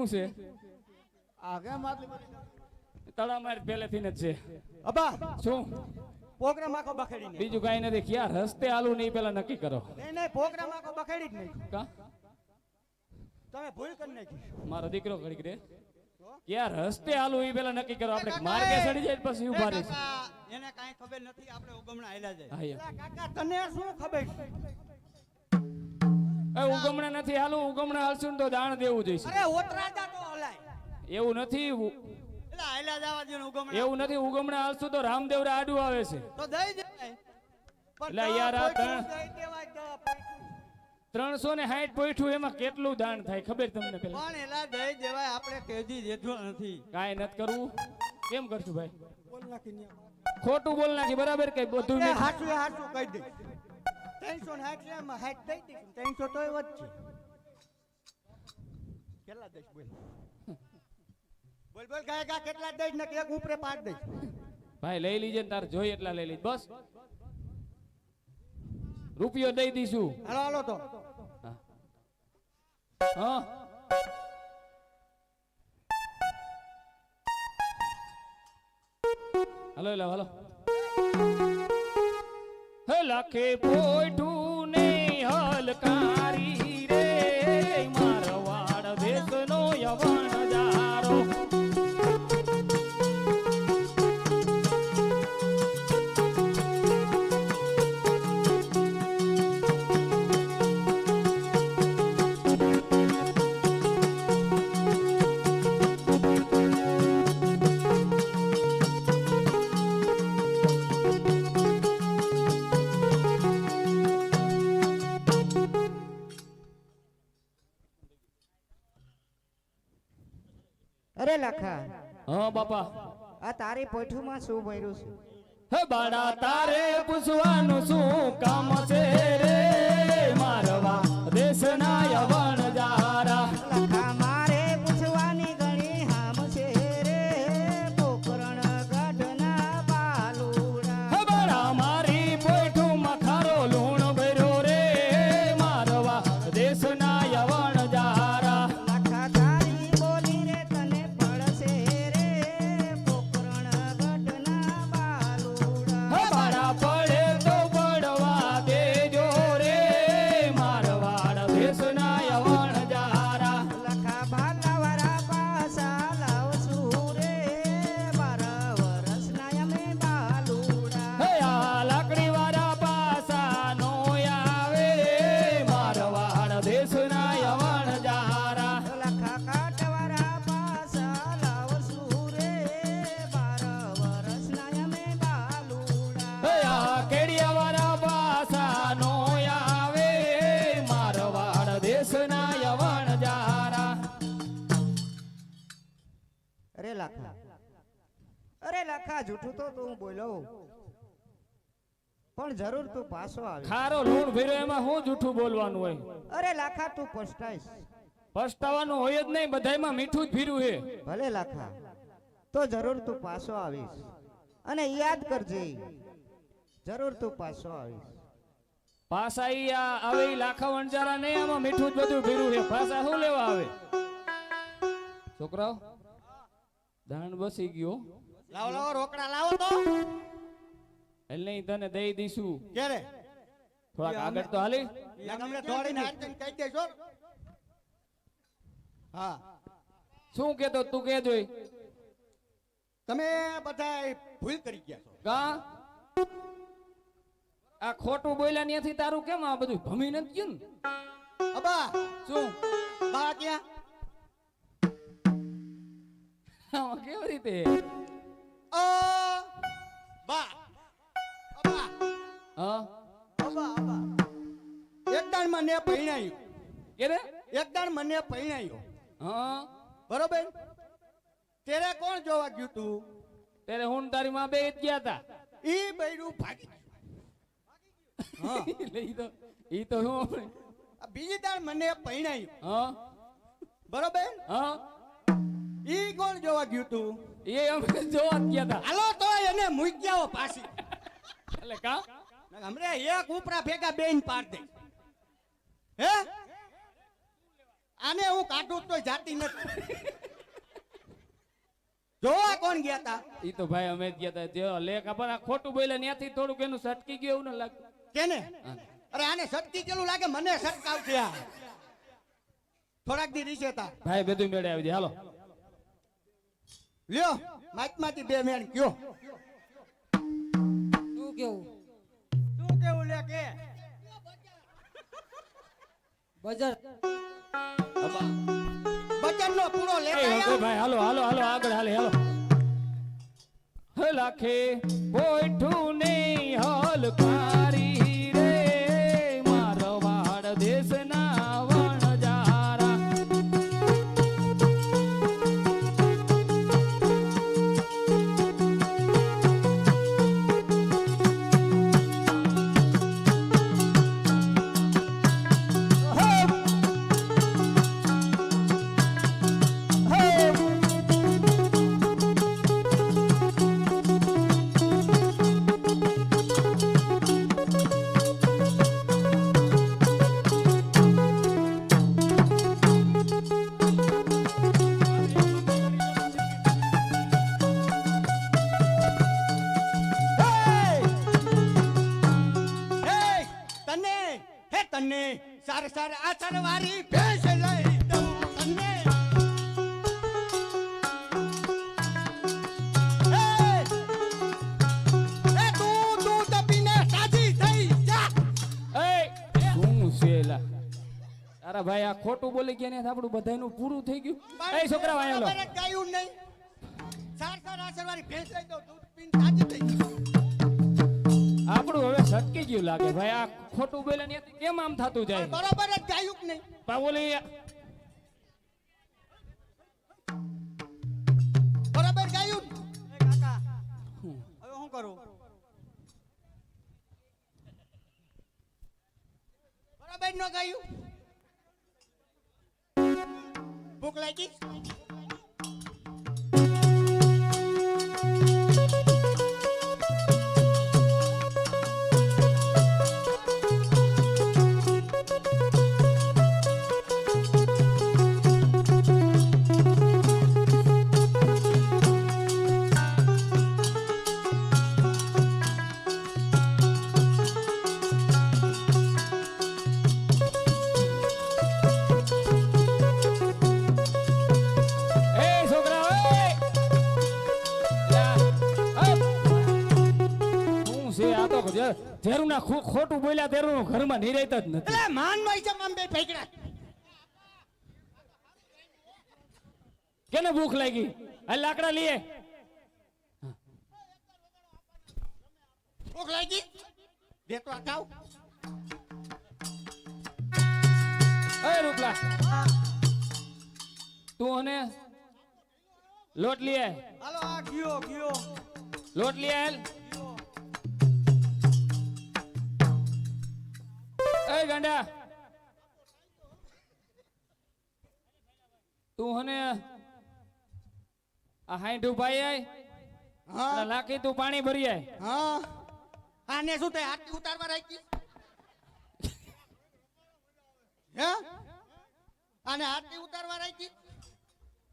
શું છે આગે માટલી તળા માર પહેલેથી જ છે અબા શું પ્રોગ્રામ આખો બખેડી નહીં બીજું કાઈ નથી ક્યાં રસ્તે આલુ નહીં પેલા નક્કી કરો નહીં પ્રોગ્રામ આખો બખેડી જ નહીં કા તમે ભૂલ કરી નાખી મારો દીકરો ઘડીક રે ક્યાં રસ્તે આલુ એ પેલા નક્કી કરો આપણે માર્ગે ચડી જાય પછી ઉભા રહીશું એને કાઈ ખબર નથી આપણે ઉગમણા આયલા જાય હા યાર. કાકા તને શું ખબર એ ઉગમણા નથી હાલું ઉગમણા હાલશું ને તો દાણ દેવું જોઈશે અરે ઓતરાજા તો હલાય એવું નથી એટલે આયલા જવા દે ને ઉગમણા એવું નથી ઉગમણા હાલશું તો રામદેવ રે આડું આવે છે તો દઈ દેવાય એટલે યાર આ દઈ દેવાય 360 પોઈઠું એમાં કેટલું દાન થાય ખબર તમને પેલા પણ એલા દઈ દેવાય આપણે કેજી જેઠો નથી કાઈ નથી કરવું કેમ કરશું ભાઈ બોલ નાખી ને ખોટું બોલ નાખી બરાબર કે બધું હાચું હાચું કહી દે 360 એમાં 60 દઈ દઈશું 300 તોય વધશે કેટલા દઈશ બોલ બોલ બોલ ગાયકા કેટલા દઈશ ને એક ઉપરે પાડ દઈશ ભાઈ લઈ લીજે ને તાર જોઈ એટલા લઈ લીજ બસ રૂપિયો દઈ દઈશું હાલો હાલો તો હા હાલો લા હાલો હે લાખે પોઈઠું ને હલકારી રે મારવાડ દેશનો યવન જારો અરે લખા હા બાપા આ તારી પોઠુમાં શું ભર્યું છે હે બાડા તારે પૂછવાનું શું કામ છે રે મારવા દેશના યવન જારા લખા મારે પૂછવાની ઘણી હામ છે રે પોકરણ ગઢના બાલુડા હે બાડા મારી પોઈઠુંમાં ખારો લૂણ ભર્યો રે મારવા દેશના યવન જારા લખા તારી બોલી રે તને પડશે રે પોકરણ ગઢના બાલુડા હે બાડા પડે તો પડવા દેજો રે મારવાડ દેશના યવન જારા લખા ભાગવરા પાસા લાવશું રે 12 વર્ષના અમે બાલુડા હે આ લાકડી વાળા પાસા નો આવે મારવાડ દેશના યવન જારા લખા કાટવારા પાસા લાવશું રે 12 વર્ષના અમે બાલુડા હે આ કેડિયા વાળા પાસા નો આવે મારવાડ દેશના યવન જારા અરે લખા જૂઠું તો તું બોલો પણ જરૂર તું પાછો આવી ખારો લૂણ ભર્યો એમાં હું જૂઠું બોલવાનું હોય અરે લખા તું પછતાઈશ પસ્તાવાનું હોય જ નહીં બધાયમાં મીઠું જ ભીરું છે ભલે લખા તો જરૂર તું પાછો આવીશ અને યાદ કરજે જરૂર તું પાછો આવીશ પાસા ઈ આવે ઈ લાખા વણજારા નહીં આમાં મીઠું જ બધું ભીરું છે પાસા શું લેવા આવે છોકરાઓ દાણ બસી ગયો લાવો લાવો રોકડા લાવો તો એટલે નહીં તને દઈ દઈશું ક્યારે થોડાક આગળ તો હાલી તમને દોડીને હાથને કહી દેજો હા શું કેતો તું કે જોઈ તમે બધા ભૂલ કરી ગયા છો કા આ ખોટું બોલ્યા ત્યાંથી તારું કેમ આ બધું ભમી નથી ગયું ને? અબા શું બા ક્યાં આમાં કેવી રીતે અ બા અબા હા અબા અબા એક દાણ મને પૈણાયું કે રે એક દાણ મને પૈણાયો હા બરોબર તેરે કોણ જોવા ગયું તું ત્યારે હું ને તારી માં બે જ ગયા હતા ઈ બૈરું ભાગી ગયું હા એટલે ઈ તો હું આપણે આ બીજી દાણ મને પૈણાયું હા બરોબર હા ઈ કોણ જોવા ગયું તું એ અમે જોવા જ ગયા હતા હાલો તો એને મૂક્યાઓ પાછી એટલે કા હમરે એક ઉપરા ભેગા બેન પાડ દે હે આને હું કાઢું તોય જાતી નથી. જોવા કોણ ગયા તા ઈ તો ભાઈ અમે જ ગયા તા જે લેખ આપણને આ ખોટું બોલ્યા ત્યાંથી થોડુંક એનું સટકી ગયું એવું ન લાગે કેને? અરે આને સટકી કેલું લાગે, મને સટકાવ છે આ. થોડાક દી રીસે તા ભાઈ બધું મેળે આવી જાય હાલો લ્યો માચમાંથી બે મેણ કયો. શું કેવું શું કેવું લે કે બજાર બચનનો પૂરો એ લેતા હકે આવ. ભાઈ હાલો હાલો હાલો આગળ હાલે હાલો હે લાખે પોઠું ને હલકારી રે મારવાડ દેશના વણજારા તને સાર સાર આચર વારી ભેંસ લઈ દઉં તને. એ તું દબીને સાજી થઈ જા. એ શું છે લા તારા ભાઈ આ ખોટું બોલી ગયા ને આપણું બધાયનું પૂરું થઈ ગયું એ છોકરા વાયા લો બરાબર જ ગાયું નહીં. સાર સાર આચર વારી ભેંસ લઈ દઉં દૂધ પીને સાજી થઈ જા. આપણું હવે સટકી ગયું લાગે ભાઈ આ ખોટું બોલે ને કેમ આમ થતું જાય બરાબર જ ગાયું કે નહીં. બોલી બરાબર ગાયું ને? એ કાકા હવે શું કરું? બરાબર ન ગાયું? ભૂખ લાગી? એ છોકરા ઓય લા, અપ. શું છે આ તો ધેરું ના ખોટું બોલ્યા ધેરું ઘરમાં નિરાયત જ નથી એટલે માન માં છે આમ બે ભેગડા. કેને ભૂખ લાગી આ લાકડા લઈએ ભૂખ લાગી? દે તો આ ખાવ. એ રૂપલા તું અને લોટ લઈ આય હાલો આ ગયો ગયો. લોટ લઈ આય એ ગાંડા તું અને આ હાઈઠું ભાઈ આય હા લાખી તું પાણી ભરી આય હા આને શું થાય? આટલી ઉતારવા રાખી? હે આને આટલી ઉતારવા રાખી?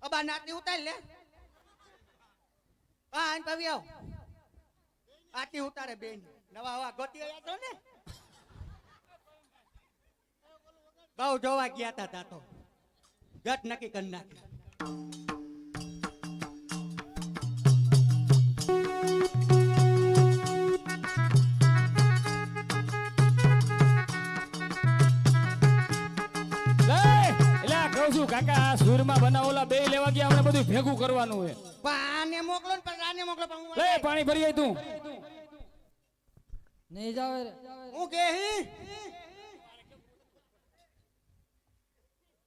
અબા નાટલી ઉતાર લે. હા આન પાવી આવ. આટલી ઉતારે બેન. નવા હવા ગોતી આવ્યા છો ને? બહુ જોવા ગયા તા તા તો ગટ નક્કી કરી નાખી. કહું છું કાકા આ સુરમાં બનાવેલા બે લેવા ગયા આપણે બધું ભેગું કરવાનું હોય પણ આને મોકલો ને પણ આને મોકલો પણ હું લે પાણી ભરી આય તું નહીં જાવે રે હું કે હી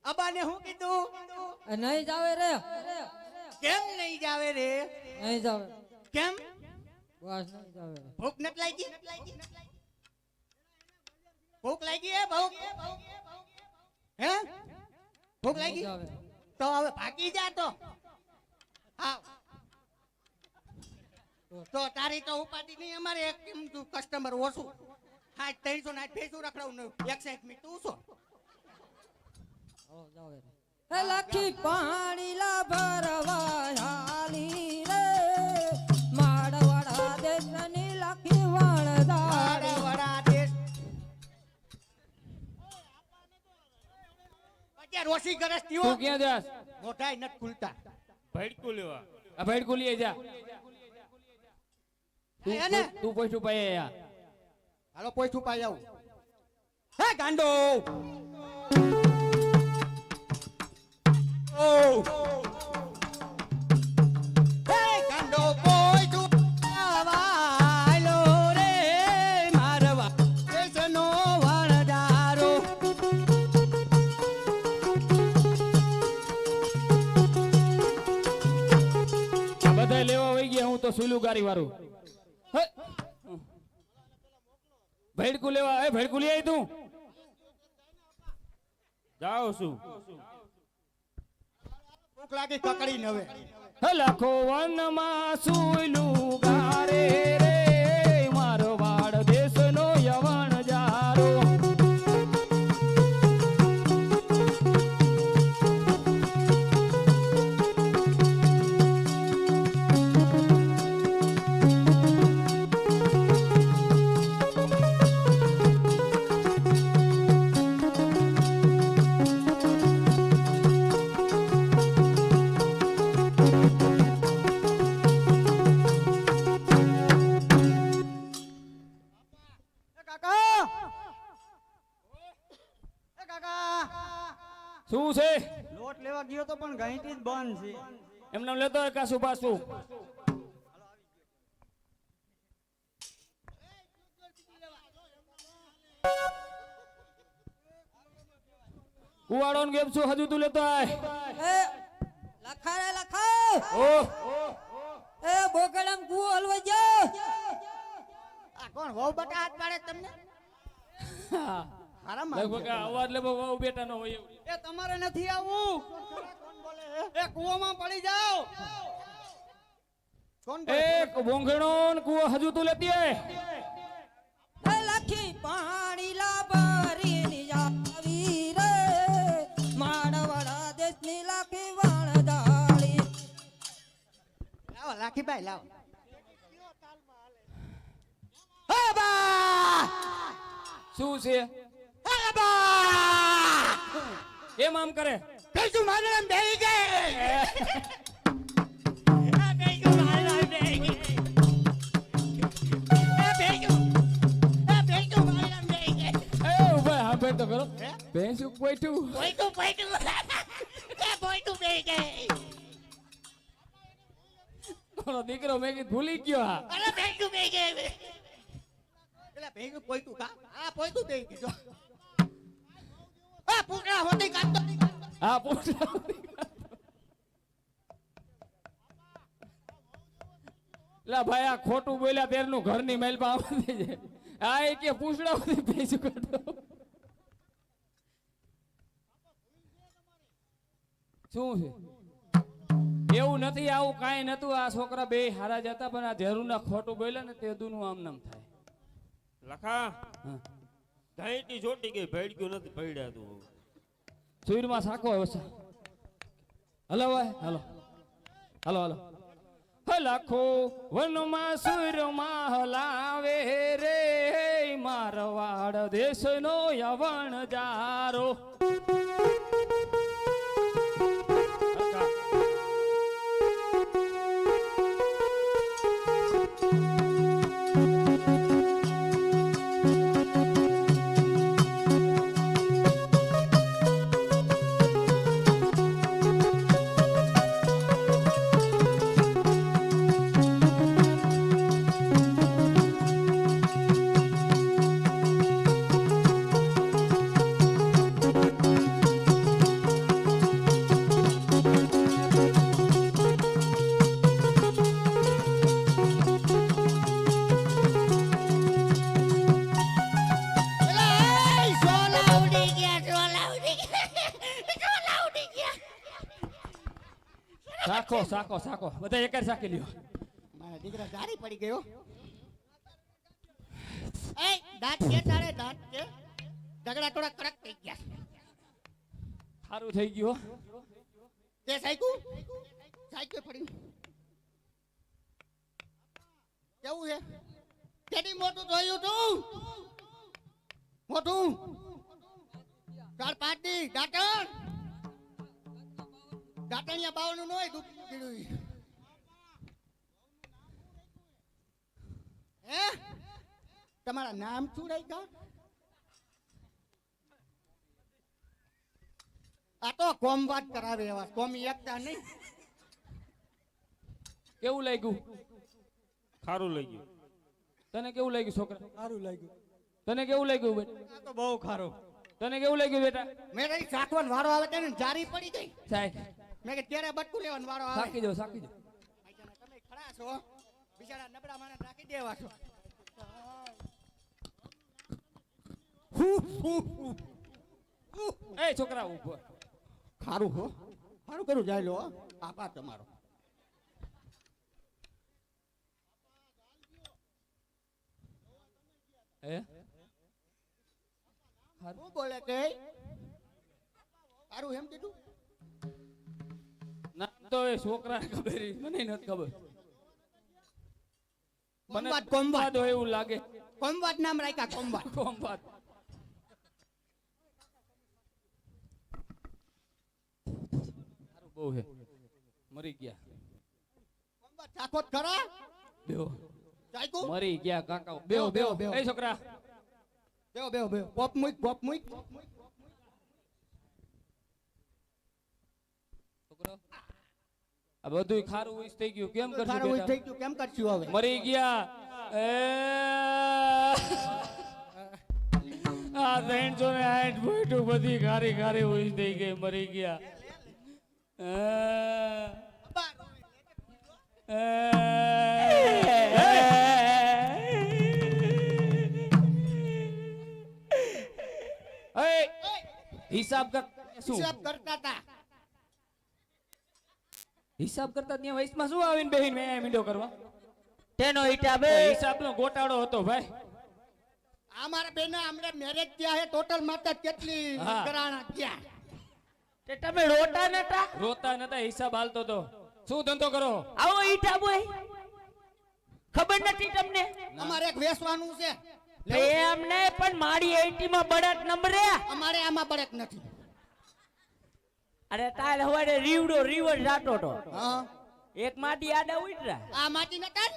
અબાને હું કીધું? નહીં જાવે રે કેમ નહીં જાવે રે? નહીં જાવે કેમ? બસ નહીં જાવે રે ભૂખ નથી લાગી? ભૂખ લાગી હે? ભૂખ હે? ભૂખ નહીં લાગી? જાવે તો હવે ભાગી જા તો. આવ. તો તારી તો ઉપાધિ નહીં અમારે એક કસ્ટમર ઓછું. હા 300 ના ભેસું રખડાવું ને 61 મી તું છો? હો જાવે રે એ લખી પાણી લા ભરવા હાલી રે માડવાડા દેશની લખી વણદારી વડા દેશ અત્યારે રોશી ગરસ થયો તું ક્યાં જાસ મોઢાય નત ખુલતા ભડકું લેવા આ ભેડકું લઈ જા એને તું પોઈઠું પાય યા હાલો પોઈઠું પાઈ આવું હે ગાંડો ઓ હે ગાંડો પોઈઠું આવાયલો રે મારવા દેશનો વણજારો આ બધા લેવા વઈ ગયા હું તો સુલું ગારી વાળું હે ભેડકું લેવા એ ભેડકું લઈ આવી તું જાઉં છું ભૂખ લાગી કકડીને હવે હે લાખો વનમાં સુલું ગારે રે મારો વાડ દેશનો યવણ જારો એ કાકા એ કાકા શું છે લોટ લેવા ગયો તો પણ ઘંટી જ બંધ છે એમને લેતો હોય કાસું પાસું કુવાડો ને ગેમ છું હજુ તું લેતો આય એ લખા રે લખા ઓ એ બોકડમ કુ હલવા જા આ કોણ વહુ બટા હાથ પાડે તમને આરામ લગભગ આ અવાજ લેવો બહુ બેટા નો હોય એવું. એ તમારે નથી આવું કોણ બોલે એ કૂવામાં પડી જાઓ કોણ બોલે એક બોંઘણો ને કુવો હજુ તું લેતી આય એ લખી પાણી લા ભરી ની આવી રે માડવાડા દેશની લખી વણદારી લાવો લાખીભાઈ લાવો હે બા શું છે હે બા કેમ આમ કરે કઈશું મારે નામ બેહી ગઈ એ ઉભા હા બેઠો કરો ભેંસું પોઈઠું મારો દીકરો મેં કીધું ભૂલી ગયો હા પેલા ભેગું પોઈતું કા આ પોઈતું બેહી ગયો આ પૂકડા હોતી કાઢતો હા પૂછો લા ભાઈ આ ખોટું બોલ્યા તેરનું ઘરની મેલ પર આવતી છે આ એ કે પૂછડા સુધી ભેંસું કાઢો શું છે એવું નથી આવું કાંઈ નતું આ છોકરા બે હારા જતા પણ આ ધેરુના ખોટું બોલ્યા ને તે દુનું આમ નામ થાય લખા હા. ઘાઈટી ચોટી ગઈ ભડક્યું નથી પડ્યા તું સુરમાં સાકો હોય વસા હલો ભાઈ હલો હલો હલો લાખો વનમાં સુરમાં હલાવે રે મારવાડ દેશનો યવણ જારો સાકો સાકો સાકો બધા એક જ સાકી લ્યો મારા દીકરા જારી પડી ગયો એ દાંત કે તારે દાંત કે દગડા થોડા કડક થઈ ગયા સારું થઈ ગયું હો. તે સાયકું સાયકું પડી કેવું છે કેડી મોટું જોયું તું મોટું 4-5 દી દાંતણિયા બાવનું નો હોય દુખ કીડું હે તમારા નામ શું રાખ્યા આ તો કોમ વાત કરાવે એવા કોમી એકતા નહીં કેવું લાગ્યું ખારું લઈ ગયું. તને કેવું લાગ્યું છોકરા સારું લાગ્યું તને કેવું લાગ્યું બેટા આ તો બહુ ખારો તને કેવું લાગ્યું બેટા મેં રહી સાખવાનો વારો આવે તેને જારી પડી ગઈ સાહેબ મેં કે ત્યારે બટકું લેવાનો વારો આવે સાકી દો તમે ખરા છો બિચારા નબળા માણસ રાખી દેવા છો એ છોકરા ઉભો ખારું હો ખારું કરું જાય લો આપા તમારો હે શું બોલે કે સારું એમ કીધું ના તો એ છોકરાને ખબર ઈ, મને નથી ખબર કોમવાદ કોમવાદ હોય એવું લાગે કોમવાદ નામ રાખ્યા કોમવાદ કોમ વાત સારું બહુ હે મરી ગયા કોમવાદ ચાખો ખરા બેહો ચાખ્યું મરી ગયા કાકા બેહો બેહો બેહો. એ છોકરા બેહો બેહો બેહો પોપ મુઈક છોકરો આ બધું ખારું ઉઈસ થઈ ગયું કેમ કરશું ખારું બેટા? થઈ ગયું કેમ કરશું હવે મરી ગયા એ આ 360 બોઈટું બધી ખારી ખારી ઉઈસ થઈ ગઈ મરી ગયા હિસાબ કર શું હિસાબ કરતા હતા હિસાબ કરતા ત્યાં વયસમાં શું આવીને બેહીને મેં મીંડો કરવા તેનો હિસાબ હિસાબનો ગોટાળો હતો ભાઈ આ મારા બેન હમણાં મેરેજ થયા છે ટોટલ માતા કેટલી હા. કરાણા થયા તે તમે રોટા નતા રોતા નતા હિસાબ હાલતો તો શું ધંધો કરો આવો હિસાબ હોય ખબર નથી તમને અમારે એક વેચવાનું છે એમ નહીં પણ મારી 80 માં બળદ નંબરે અમારે આમાં બળક નથી અરે કાલ હવારે રીવડો રીવર જાતો તો હા એક માટી આડા ઉતરા આ માટી નતા ને?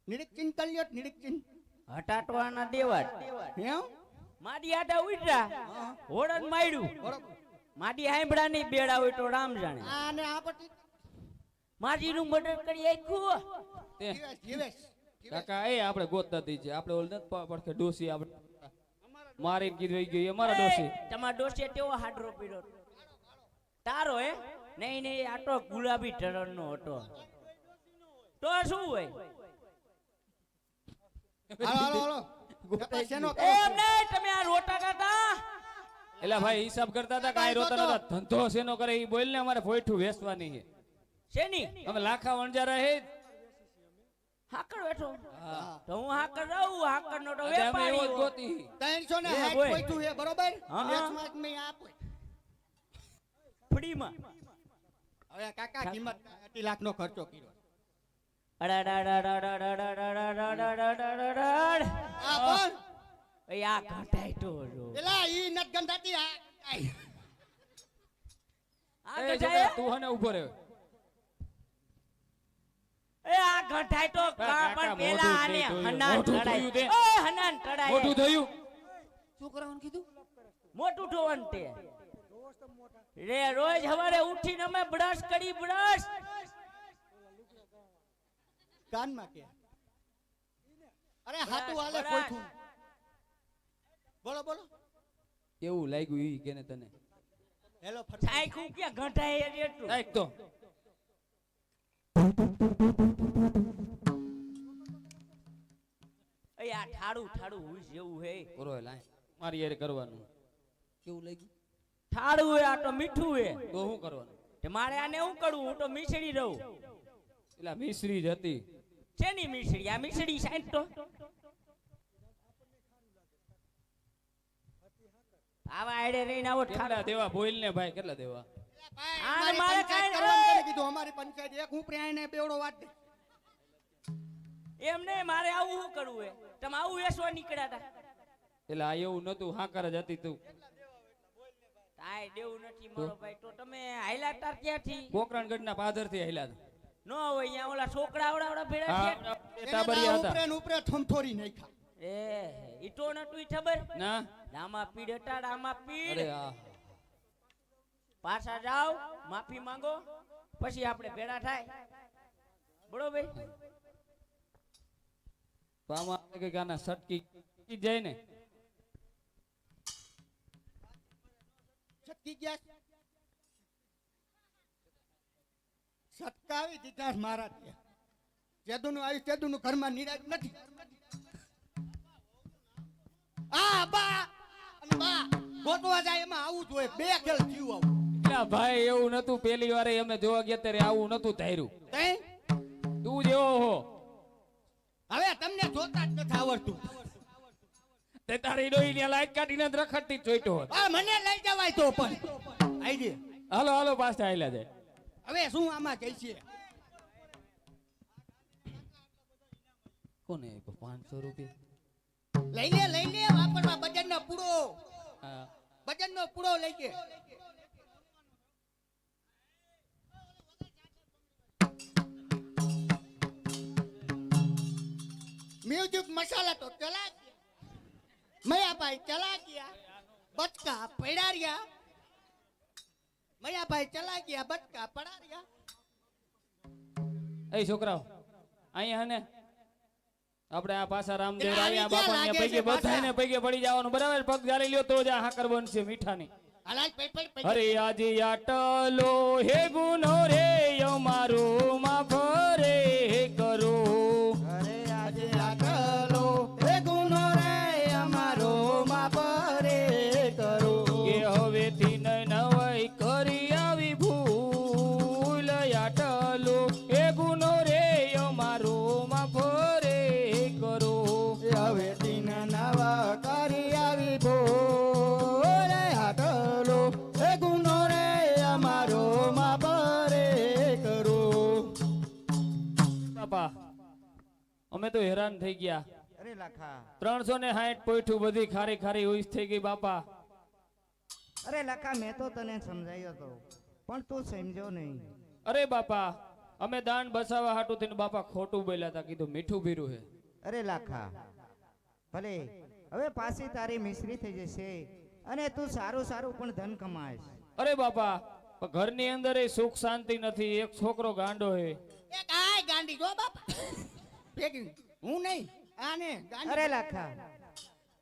નિરીક્ષણ કરી લ્યો નિરીક્ષણ હટાટવાના દેવાત એમ માટી આડા ઉતરા હોડન માર્યું બરોબર માટી હાંભળા ની બેડા હોય તો રામ જાણે આને આ પટી માટી નું મર્ડર કરી આખ્યું તે જીવેશ જીવેશ કાકા એ આપણે ગોતતા હતી છે આપણે ઓલ નથી પડખે ડોસી આપણે મારીને કીધું વઈ ગયું એ મારા ડોસી તમાર ડોસે તેવો હાડરો પીડો તારો હે નહીં નહીં આ તો ગુલાબી ટરણ નો હતો તો શું હોય હાલો હાલો હાલો જતા શેનો કરો એમ નહીં તમે આ રોટા કાકા એલા ભાઈ હિસાબ કરતા હતા કાંઈ રોતા નતા ધંધો શેનો કરે એ બોલ ને અમારે ફોઈઠું વેચવાની છે શેની અમે લાખા વણજારા હે હાકર બેઠો હા તો હું હાકર રહું હાકર નો તો આજે અમે એવો જ વેપારી ગોતી 360 બોય. પોઈતું છે બરોબર હા, હા. વેચમાં મેં આપો ફ્રીમાં હવે કાકા કિંમત 80 લાખ નો ખર્ચો કર્યો અડાડાડાડાડાડાડાડાડાડાડાડાડ. આ પણ એ આ ઘટાય તો જો. એલા ઈ નત ગંધાતી આ આય. આ એ ઘટાય? છોકરા, તું હને ઉભો રહ્યો એ આ ઘટાય તો કાકા, પણ પેલા મોઢું આને તે ધોયું. હનાન મોઢું તળાય. ધોયું તે. ઓય હનાન તળાય. મોટું થયું શું કરવાનું કીધું મોટું ધોવાનું તે રે રોજ હવારે ઉઠીને અમે બ્રશ કરી બ્રશ કાનમાં કે અરે હાથું હાલે બરાબર. પોઈઠું બોલો બોલો એવું લાગ્યું ઈ કેને તને હેલો ફરમાઈશ. સાયકું ક્યાં ઘટાય એટલું એક તો એ આ ઠાડું ઠાડું હોય જેવું હે કરો લાય મારી યાર કરવાનું કેવું લાગ્યું ઠાડું હે આ તો મીઠું હે તો શું કરવાનું તે મારે આને શું કરવું હું તો મીસડી રહું એલા મિશ્રી જ હતી શેની મીસડી આ મીસડી સાઈડ તો આવા આડે રહીને આવો કેટલા દેવા બોલ ને ભાઈ કેટલા દેવા આને અમારી મારે પંચાયત કાંઈ કરવાનું નહીં. કોને કીધું? અમારી પંચાયત એક હું પ્રાયને બેવડો વાત દે. એમ નહીં, મારે આવું શું કરવું હે? તમે આવું વેસવા નીકળ્યા હતા. એટલે આ એવું નતું હાકર જ હતી તું કાંઈ દેવું નથી મારો ભાઈ. તો તમે હાયલા તાર ક્યાંથી? પોકરણગઢના પાદરથી આયલા હતા. નો હોય અહીંયા ઓલા છોકરા આવડા ભેળા હા, થયા. એ ટાબરિયા હતા. ઉપરે ને ઉપરે ઠમઠોરી નાખ્યા. એ ઈટો નતું ઈ ખબર? ના આમાં પીડ હતા, આમાં પીડ. અરે હા પાછા જાઓ, માફી માંગો, પછી આપણે ભેળા થાય. બરોબર? તો આમાં કઈક આના સટકી જાય ને છટકી ગયા છે. સટકાવી દીધા છે મારા ત્યાં. જેદુનું આવ્યું તેદુનું ઘરમાં નિરાશ નથી. આ બા અને બા ગોતવા જાય એમાં આવું જોઈએ. બે ખેલ થયું આવું. એટલે ભાઈ એવું નતું પેલી વારે અમે જોવા ગયા ત્યારે આવું નતું ધાર્યું તઈ તું જેવો હો હવે તમને જોતા જ નથી આવડતું. તે તારી ડોઈ ને લાઈટ કાઢીને જ રખડતી જ જોઈતો હોત. આ મને લઈ જવાય તો પણ આઈડી. હાલો હાલો પાછા આયલા જાય હવે શું આમાં કહી છે? કોને 500 રૂપિયા લઈ લે વાપરવા બજનનો પૂરો. હા બજનનો પૂરો લઈ કે. મ્યુઝિક મસાલા તો ચલા મયાભાઈ ચલા ગયા, બચકા પડ્યા રહ્યા. મયાભાઈ ચલા ગયા, બચકા પડા રહ્યા. એ છોકરાઓ અહીંયા હને આપણે આ પાછા રામદેવ એટલે રાયા આવી બાપા ને ક્યાં લાગે પૈકે છે પાછા? બધાને પૈકે પડી જવાનું બરાબર. પગ જાળી લ્યો તો જ આ હાકર બનશે મીઠાની. હલાલ પડ અરે આજે આટલો હે ગુનો રે અમારો માફ રે કરો. અરે આજે આગલો એ ગુનો રે અમારો માફ રે કરો. કે હવેથી નવાઈ કરી આવી ભૂલ આટલો હે ગુનો રે અમારો માફ રે કરો. હવે દિન નવા કરી આવી ભૂલ આગલો એ ગુનો રે અમારો માફ રે કરો. બાપા અમે તો હેરાન થઈ ગયા. અરે લાખા 360 પોઈઠું બધી ખારી ખારી ઉઈસ થઈ ગઈ બાપા. અરે લાખા મેં તો તને સમજાયો હતો પણ તું સમજો નહીં. અરે બાપા અમે દાન બસાવા હાટું થઈને બાપા ખોટું બોલ્યા હતા. કીધું મીઠું ભીરું હે. અરે લાખા ભલે હવે પાછી તારી મિશ્રી થઈ જશે અને તું સારું સારું પણ ધન કમાઈશ. અરે બાપા પણ ઘરની અંદર એ સુખ શાંતિ નથી. એક છોકરો ગાંડો હે. એ કાય ગાંડી જો બાપા ભેગી હું નહીં આને ગાંડી. અરે લાખા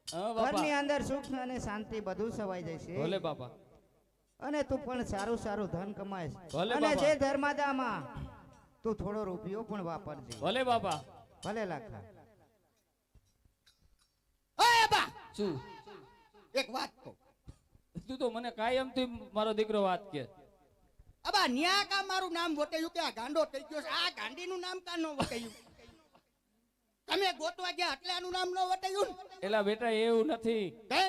હા બાપા ઘરની અંદર સુખ અને શાંતિ બધું સવાઈ જશે ભલે બાપા અને તું પણ સારું સારું ધન કમાઈશ ભલે અને બાપા. જે ધર્માદામાં તું થોડો રૂપિયો પણ વાપરજે. ભલે બાપા. ભલે લાખા. ઓય બા શું એક વાત કહું. તું તો મને કાયમથી મારો દીકરો વાત કે. અબા ન્યા કા મારું નામ વટાયું કે આ ગાંડો થઈ ગયો છે? આ ગાંડીનું નામ કા નો વટાયું? તમે ગોતવા ગયા એટલે આનું નામ નો વટાયું ને? એલા બેટા એવું નથી. હે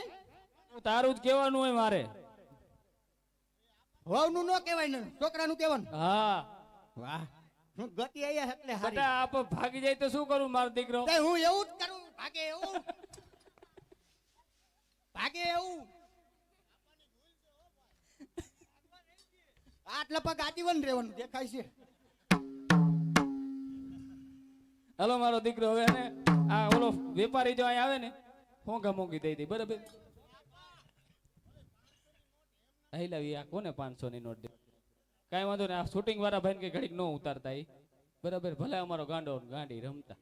તારું જ કહેવાનું હોય મારે. વહુનું નો કહેવાય ને છોકરાનું કહેવાનું. હા વાહ હું ગતિ આયા એટલે હારી. બેટા આપ ભાગી જાય તો શું કરું મારો દીકરો? તે હું એવું જ કરું. ભાગે એવું ભાગે એવું. આટલા પગ આજીવન રહેવાનું દેખાય છે. હાલો મારો દીકરો હવે ને આ ઓલો વેપારી જો અહીં આવે ને હોંગા મોંઘી દઈ દે બરાબર. અહીં લાવી આ કોને 500 ની નોટ દે. કાંઈ વાંધો ને આ શૂટિંગ વાળા ભાઈ કે ઘડીક ન ઉતારતા એ બરાબર. ભલે અમારો ગાંડો ગાંડી રમતા.